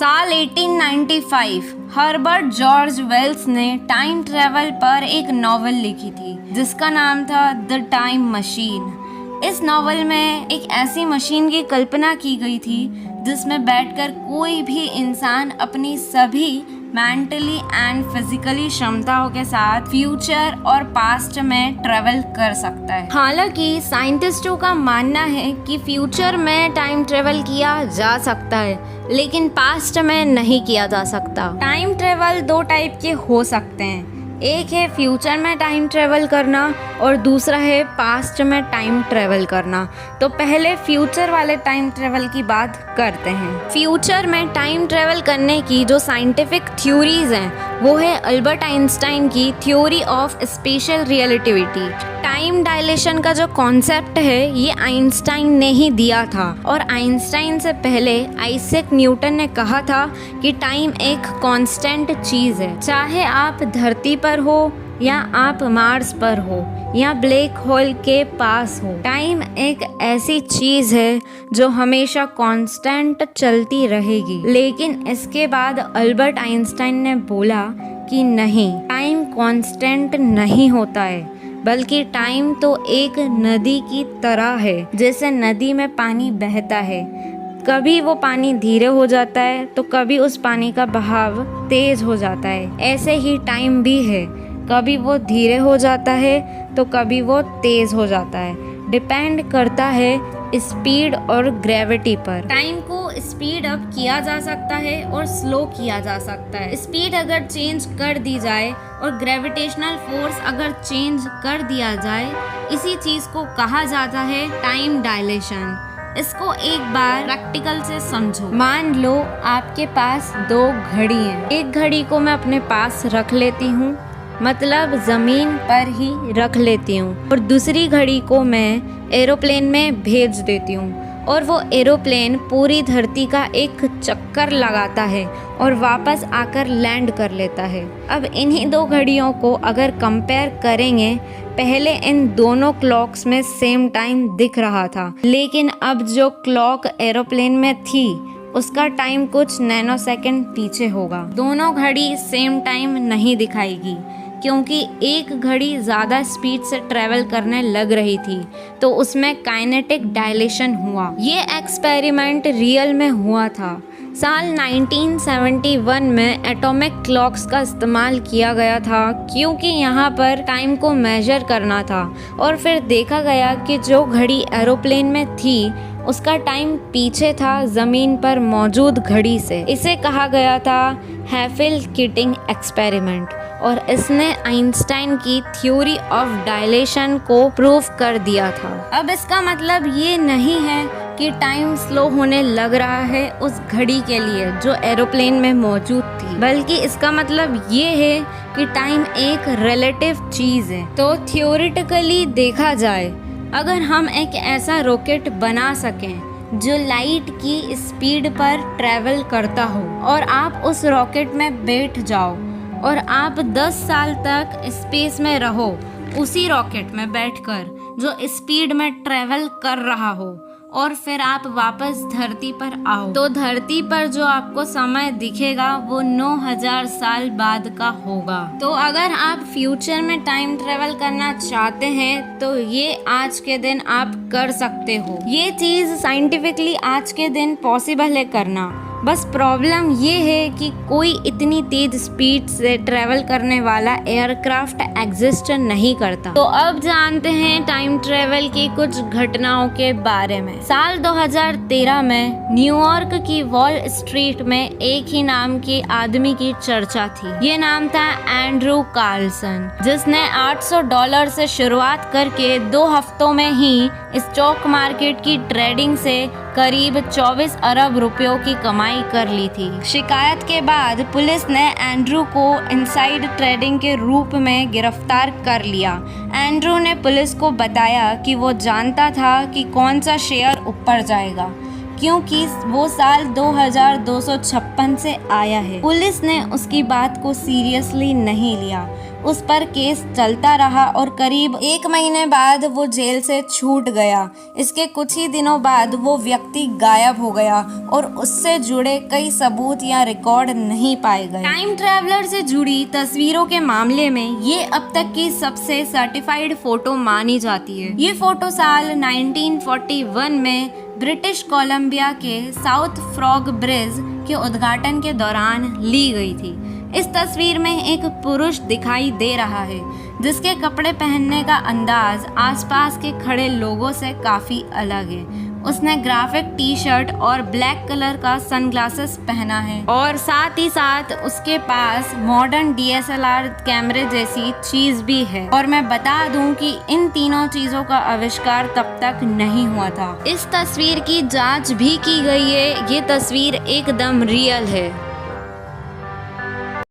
साल 1895 Herbert George Wales ने time travel पर एक नॉवल लिखी थी जिसका नाम था द टाइम मशीन। इस नॉवल में एक ऐसी मशीन की कल्पना की गई थी जिसमें बैठकर कोई भी इंसान अपनी सभी मेंटली एंड फिजिकली क्षमताओं के साथ फ्यूचर और पास्ट में ट्रेवल कर सकता है। हालांकि साइंटिस्टों का मानना है कि फ्यूचर में टाइम ट्रेवल किया जा सकता है लेकिन पास्ट में नहीं किया जा सकता। टाइम ट्रेवल दो टाइप के हो सकते हैं, एक है फ्यूचर में टाइम ट्रेवल करना और दूसरा है पास्ट में टाइम ट्रेवल करना। तो पहले फ्यूचर वाले टाइम ट्रेवल की बात करते हैं। फ्यूचर में टाइम ट्रेवल करने की जो साइंटिफिक थ्योरीज हैं वो है अल्बर्ट आइंस्टाइन की theory of special relativity. Time dilation का जो कॉन्सेप्ट है ये आइंस्टाइन ने ही दिया था और आइंस्टाइन से पहले आइजैक न्यूटन ने कहा था कि टाइम एक कांस्टेंट चीज है, चाहे आप धरती पर हो या आप मार्स पर हो या ब्लैक होल के पास हो। टाइम एक ऐसी चीज है जो हमेशा कांस्टेंट चलती रहेगी। लेकिन इसके बाद अल्बर्ट आइंस्टाइन ने बोला कि नहीं, टाइम कांस्टेंट नहीं होता है बल्कि टाइम तो एक नदी की तरह है। जैसे नदी में पानी बहता है, कभी वो पानी धीरे हो जाता है तो कभी उस पानी का बहाव तेज हो जाता है, ऐसे ही टाइम भी है, कभी वो धीरे हो जाता है तो कभी वो तेज हो जाता है। डिपेंड करता है स्पीड और ग्रेविटी पर। टाइम को स्पीड अप किया जा सकता है और स्लो किया जा सकता है। स्पीड अगर चेंज कर दी जाए और ग्रेविटेशनल फोर्स अगर चेंज कर दिया जाए, इसी चीज को कहा जाता है टाइम डायलेशन। इसको एक बार प्रैक्टिकल से समझो। मान लो आपके पास दो घड़ी हैं। एक घड़ी को मैं अपने पास रख लेती हूँ, मतलब ज़मीन पर ही रख लेती हूँ, और दूसरी घड़ी को मैं एरोप्लेन में भेज देती हूँ और वो एरोप्लेन पूरी धरती का एक चक्कर लगाता है और वापस आकर लैंड कर लेता है। अब इन्हीं दो घड़ियों को अगर कंपेयर करेंगे, पहले इन दोनों क्लॉक्स में सेम टाइम दिख रहा था, लेकिन अब जो क्लॉक एरोप्लेन में थी उसका टाइम कुछ नैनो सेकंड पीछे होगा। दोनों घड़ी सेम टाइम नहीं दिखाएगी क्योंकि एक घड़ी ज़्यादा स्पीड से ट्रेवल करने लग रही थी तो उसमें काइनेटिक डायलेशन हुआ। ये एक्सपेरिमेंट रियल में हुआ था। साल 1971 में एटॉमिक क्लॉक्स का इस्तेमाल किया गया था क्योंकि यहाँ पर टाइम को मेजर करना था और फिर देखा गया कि जो घड़ी एरोप्लेन में थी उसका टाइम पीछे था ज़मीन पर मौजूद घड़ी से। इसे कहा गया था हैफिल-कीटिंग एक्सपेरिमेंट और इसने आइंस्टाइन की थ्योरी ऑफ डायलेशन को प्रूव कर दिया था। अब इसका मतलब ये नहीं है कि टाइम स्लो होने लग रहा है उस घड़ी के लिए जो एरोप्लेन में मौजूद थी, बल्कि इसका मतलब ये है कि टाइम एक रिलेटिव चीज़ है। तो थ्योरेटिकली देखा जाए, अगर हम एक ऐसा रॉकेट बना सकें जो लाइट की स्पीड पर ट्रैवल करता हो और आप उस रॉकेट में बैठ जाओ और आप 10 साल तक स्पेस में रहो उसी रॉकेट में बैठकर जो स्पीड में ट्रैवल कर रहा हो, और फिर आप वापस धरती पर आओ तो धरती पर जो आपको समय दिखेगा वो 9000 साल बाद का होगा। तो अगर आप फ्यूचर में टाइम ट्रेवल करना चाहते हैं तो ये आज के दिन आप कर सकते हो। ये चीज़ साइंटिफिकली आज के दिन पॉसिबल है करना। बस प्रॉब्लम ये है कि कोई इतनी तेज स्पीड से ट्रेवल करने वाला एयरक्राफ्ट एग्जिस्ट नहीं करता। तो अब जानते हैं टाइम ट्रेवल की कुछ घटनाओं के बारे में। साल 2013 में न्यूयॉर्क की वॉल स्ट्रीट में एक ही नाम के आदमी की चर्चा थी। ये नाम था एंड्रू कार्लसन, जिसने $800 से शुरुआत करके 2 हफ्तों में ही स्टॉक मार्केट की ट्रेडिंग से करीब 24 अरब रुपयों की कमाई कर ली थी। शिकायत के बाद पुलिस ने एंड्रू को इनसाइड ट्रेडिंग के रूप में गिरफ्तार कर लिया। एंड्रू ने पुलिस को बताया कि वो जानता था कि कौन सा शेयर ऊपर जाएगा क्योंकि वो साल 2256 से आया है। पुलिस ने उसकी बात को सीरियसली नहीं लिया। उस पर केस चलता रहा और करीब 1 महीने बाद वो जेल से छूट गया। इसके कुछ ही दिनों बाद वो व्यक्ति गायब हो गया और उससे जुड़े कई सबूत या रिकॉर्ड नहीं पाए गए। टाइम ट्रैवलर से जुड़ी तस्वीरों के मामले में ये अब तक की सबसे सर्टिफाइड फोटो मानी जाती है। ये फोटो साल 1941 में ब्रिटिश कोलंबिया के साउथ फ्रॉग ब्रिज के उद्घाटन के दौरान ली गई थी। इस तस्वीर में एक पुरुष दिखाई दे रहा है जिसके कपड़े पहनने का अंदाज आसपास के खड़े लोगों से काफी अलग है। उसने ग्राफिक टी शर्ट और ब्लैक कलर का सनग्लासेस पहना है और साथ ही साथ उसके पास मॉडर्न DSLR कैमरे जैसी चीज भी है। और मैं बता दूं कि इन तीनों चीजों का आविष्कार तब तक नहीं हुआ था। इस तस्वीर की जांच भी की गई है। ये तस्वीर एकदम रियल है।